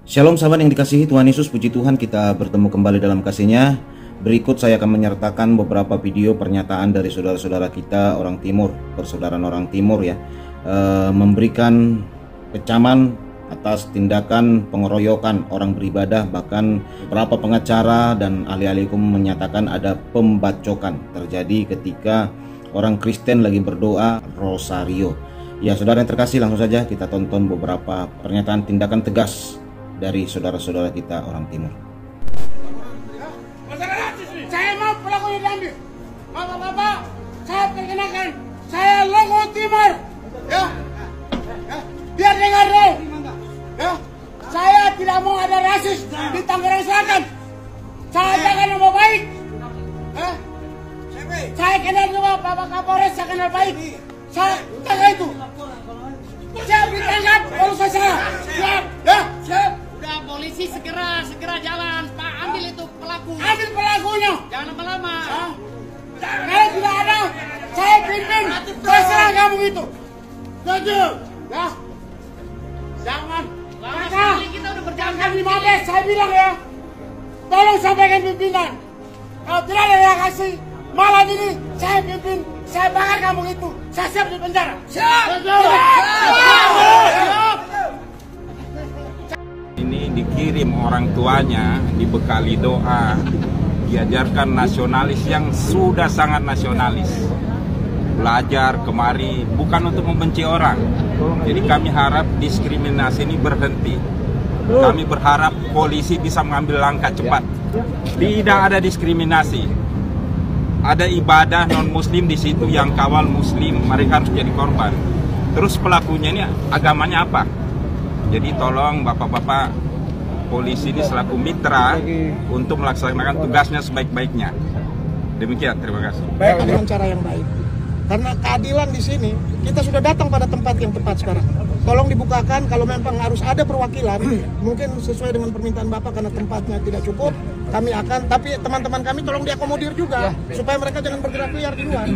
Shalom sahabat yang dikasihi Tuhan Yesus, puji Tuhan kita bertemu kembali dalam kasih-Nya. Berikut saya akan menyertakan beberapa video pernyataan dari saudara-saudara kita orang timur, persaudaraan orang timur ya, memberikan kecaman atas tindakan pengeroyokan orang beribadah. Bahkan beberapa pengacara dan ahli-ahli hukum menyatakan ada pembacokan terjadi ketika orang Kristen lagi berdoa rosario. Ya saudara yang terkasih, langsung saja kita tonton beberapa pernyataan tindakan tegas dari saudara-saudara kita orang timur. Saya mau pelakunya diambil. Bapak-bapak, saya perkenalkan, saya logo timur. Ya, biar dengar deh. Ya, saya tidak mau ada rasis di Tangerang Selatan. Saya jangan nama baik. Saya kenal juga Bapak Kapolres, saya kenal baik. Saya jaga itu. Saya ditangkap kalau saya salah. Siap, ya, siap. Udah polisi segera jalan, Pak, ambil itu pelaku. Ambil pelakunya. Jangan lama-lama. Kalau tidak ada, saya pimpin. Saya serang kamu itu. Setuju? Ya. Jangan. Lama Maka, sekali kita udah berjalan jangan 15, saya bilang ya. Tolong sampaikan pimpinan. Kalau tidak ada yang kasih, malam ini saya pimpin. Saya bakar kamu itu. Saya siap di penjara. Siap. Setuju? Siap. Ini dikirim orang tuanya, dibekali doa, diajarkan nasionalis yang sudah sangat nasionalis. Belajar kemari bukan untuk membenci orang. Jadi kami harap diskriminasi ini berhenti. Kami berharap polisi bisa mengambil langkah cepat. Tidak ada diskriminasi. Ada ibadah non-muslim di situ yang kawal muslim, mereka harus jadi korban. Terus pelakunya ini agamanya apa? Jadi tolong bapak-bapak polisi ini selaku mitra untuk melaksanakan tugasnya sebaik-baiknya. Demikian, terima kasih. Baik, dengan cara yang baik. Karena keadilan di sini, kita sudah datang pada tempat yang tepat sekarang. Tolong dibukakan, kalau memang harus ada perwakilan, mungkin sesuai dengan permintaan Bapak karena tempatnya tidak cukup, kami akan, tapi teman-teman kami tolong diakomodir juga, supaya mereka jangan bergerak liar di luar.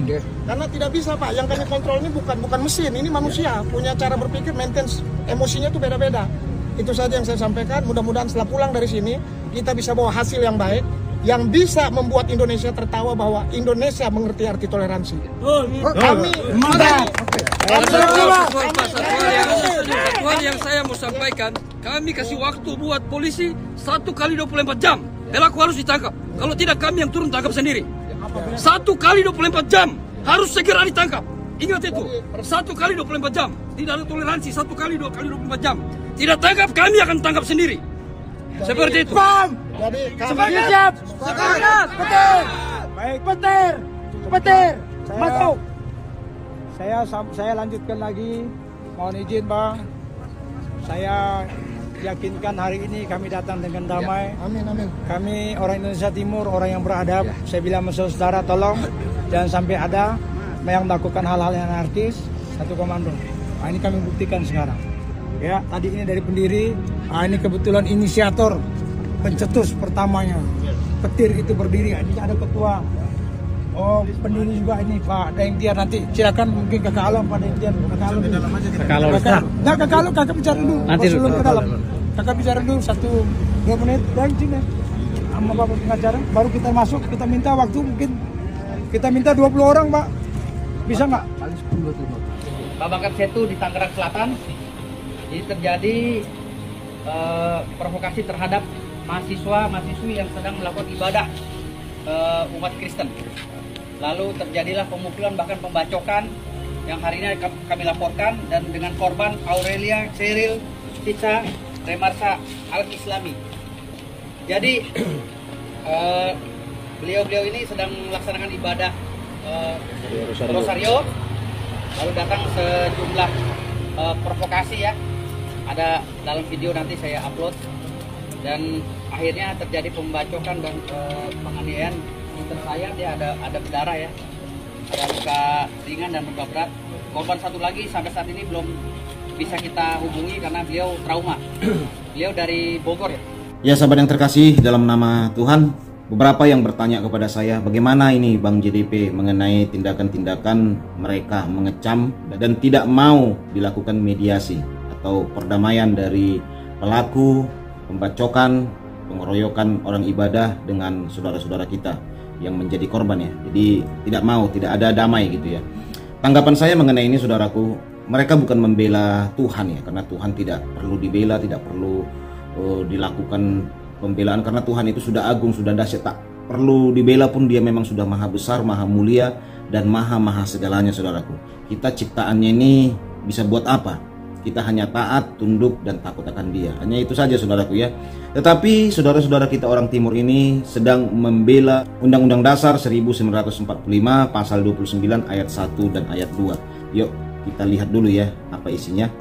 Karena tidak bisa Pak, yang kami kontrol ini bukan mesin, ini manusia, punya cara berpikir, maintenance emosinya tuh beda-beda. Itu saja yang saya sampaikan, mudah-mudahan setelah pulang dari sini, kita bisa bawa hasil yang baik, yang bisa membuat Indonesia tertawa bahwa Indonesia mengerti arti toleransi. Kami Satu hal yang saya mau sampaikan, kami kasih waktu buat polisi 1 kali 24 jam. Pelaku harus ditangkap. Kalau tidak, kami yang turun tangkap sendiri. 1 kali 24 jam harus segera ditangkap. Ingat itu, 1 kali 24 jam. Tidak ada toleransi, 1 kali 2 kali 24 jam. Tidak tangkap, kami akan tangkap sendiri. Seperti itu. Jadi Semangat. Siap. Semangat. Petir. Baik, Petir. Mantap. Saya lanjutkan lagi. Mohon izin, Bang. Saya yakinkan hari ini kami datang dengan damai. Amin, amin. Kami orang Indonesia Timur, orang yang beradab. Saya bilang sama saudara, tolong jangan sampai ada yang melakukan hal-hal yang anarkis. Satu komando. Nah, ini kami buktikan sekarang. Ya, tadi ini dari pendiri. Nah, ini kebetulan inisiator pencetus pertamanya. Petir itu berdiri. Ini ada ketua. Oh, pendiri juga ini Pak Dengtiar. Nanti silakan mungkin Kakak Alom, Pak Dengtiar. Kakak Alom. Kakak Alom, Kakak bicara dulu. Nanti sebelum ke dalam. Kakak bicara dulu 1-2 menit. Dan sini sama Bapak pengacara. Baru kita masuk. Kita minta waktu mungkin. Kita minta 20 orang, Pak. Bisa nggak? Babakan Setu di Tangerang Selatan. Ini terjadi provokasi terhadap mahasiswa-mahasiswi yang sedang melakukan ibadah umat Kristen. Lalu terjadilah pemukulan bahkan pembacokan yang hari ini kami laporkan, dan dengan korban Aurelia Cheryl Cica Remarsa Al-Islami. Jadi beliau-beliau ini sedang melaksanakan ibadah rosario, lalu datang sejumlah provokasi ya. Ada dalam video, nanti saya upload, dan akhirnya terjadi pembacokan dan penganiayaan. Yang tersayat dia ada berdarah ya, ada luka ringan dan luka berat. Korban satu lagi sampai saat ini belum bisa kita hubungi karena beliau trauma. Beliau dari Bogor ya. Ya sahabat yang terkasih dalam nama Tuhan, beberapa yang bertanya kepada saya, bagaimana ini Bang JDP mengenai tindakan-tindakan mereka mengecam dan tidak mau dilakukan mediasi atau perdamaian dari pelaku pembacokan, pengeroyokan orang ibadah dengan saudara-saudara kita yang menjadi korban ya. Jadi tidak ada damai gitu ya. Tanggapan saya mengenai ini saudaraku, mereka bukan membela Tuhan ya, karena Tuhan tidak perlu dibela, tidak perlu dilakukan pembelaan karena Tuhan itu sudah agung, sudah dahsyat, tak perlu dibela pun dia memang sudah maha besar, maha mulia dan maha segalanya saudaraku. Kita ciptaannya ini bisa buat apa? Kita hanya taat, tunduk dan takut akan dia. Hanya itu saja saudaraku ya. Tetapi saudara-saudara kita orang timur ini sedang membela Undang-Undang Dasar 1945 pasal 29 ayat 1 dan ayat 2. Yuk kita lihat dulu ya apa isinya.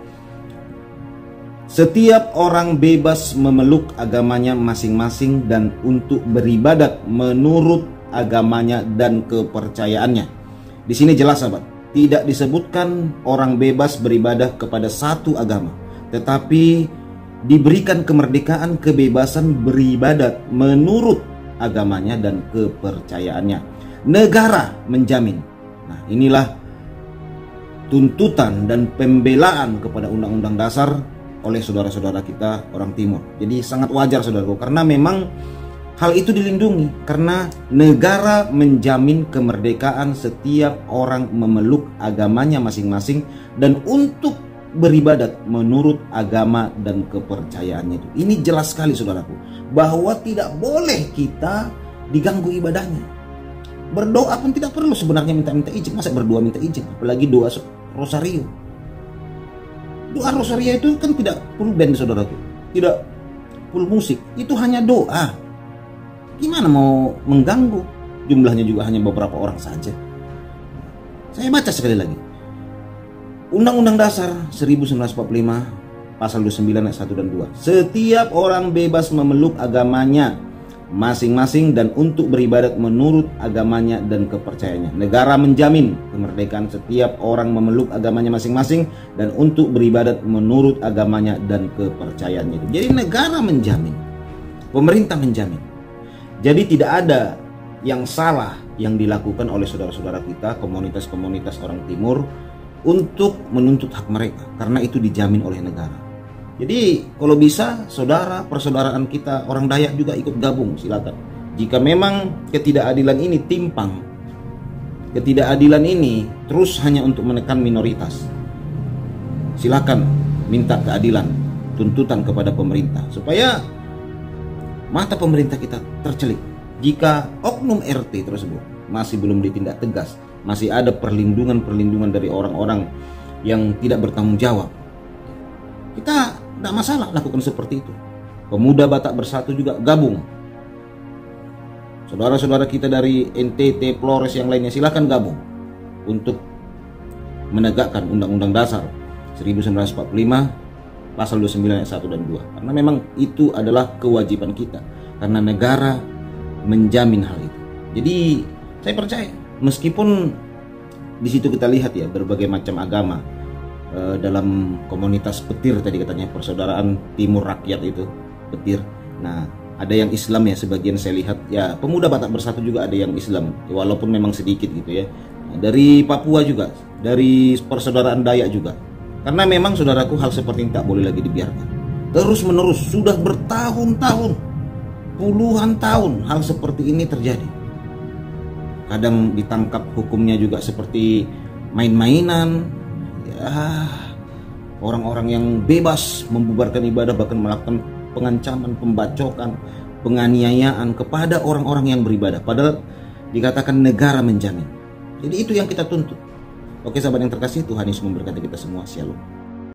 Setiap orang bebas memeluk agamanya masing-masing dan untuk beribadat menurut agamanya dan kepercayaannya. Di sini jelas sahabat, tidak disebutkan orang bebas beribadah kepada satu agama, tetapi diberikan kemerdekaan kebebasan beribadat menurut agamanya dan kepercayaannya. Negara menjamin. Nah, inilah tuntutan dan pembelaan kepada Undang-Undang Dasar oleh saudara-saudara kita orang timur. Jadi sangat wajar saudaraku, karena memang hal itu dilindungi karena negara menjamin kemerdekaan setiap orang memeluk agamanya masing-masing dan untuk beribadat menurut agama dan kepercayaannya itu. Ini jelas sekali saudaraku, bahwa tidak boleh kita diganggu ibadahnya. Berdoa pun tidak perlu sebenarnya minta izin. Masa berdoa minta izin? Apalagi doa rosario. Doa rosario itu kan tidak full band saudaraku, tidak full musik, itu hanya doa. Gimana mau mengganggu? Jumlahnya juga hanya beberapa orang saja. Saya baca sekali lagi. Undang-Undang Dasar 1945 pasal 29 ayat 1 dan 2. Setiap orang bebas memeluk agamanya masing-masing dan untuk beribadat menurut agamanya dan kepercayaannya. Negara menjamin kemerdekaan setiap orang memeluk agamanya masing-masing dan untuk beribadat menurut agamanya dan kepercayaannya. Jadi negara menjamin, pemerintah menjamin. Jadi tidak ada yang salah yang dilakukan oleh saudara-saudara kita, komunitas-komunitas orang timur untuk menuntut hak mereka, karena itu dijamin oleh negara. Jadi kalau bisa saudara persaudaraan kita orang Dayak juga ikut gabung, silakan. Jika memang ketidakadilan ini timpang, ketidakadilan ini terus hanya untuk menekan minoritas, silakan minta keadilan, tuntutan kepada pemerintah supaya mata pemerintah kita tercelik. Jika oknum RT tersebut masih belum ditindak tegas, masih ada perlindungan dari orang-orang yang tidak bertanggung jawab, kita tidak masalah lakukan seperti itu. Pemuda Batak Bersatu juga gabung. Saudara-saudara kita dari NTT, Flores yang lainnya silakan gabung untuk menegakkan Undang-Undang Dasar 1945 pasal 29 ayat 1 dan 2. Karena memang itu adalah kewajiban kita, karena negara menjamin hal itu. Jadi saya percaya meskipun di situ kita lihat ya berbagai macam agama dalam komunitas petir tadi katanya, persaudaraan timur rakyat itu petir. Nah ada yang Islam ya, sebagian saya lihat ya, pemuda Batak Bersatu juga ada yang Islam walaupun memang sedikit gitu ya. Dari Papua juga, dari persaudaraan Dayak juga. Karena memang saudaraku hal seperti ini tak boleh lagi dibiarkan. Terus menerus sudah bertahun-tahun, puluhan tahun hal seperti ini terjadi. Kadang ditangkap hukumnya juga seperti main-mainan. Orang-orang yang bebas membubarkan ibadah, bahkan melakukan pengancaman, pembacokan, penganiayaan kepada orang-orang yang beribadah, padahal dikatakan negara menjamin. Jadi itu yang kita tuntut. Oke sahabat yang terkasih, Tuhan Yesus memberkati kita semua. Shalom.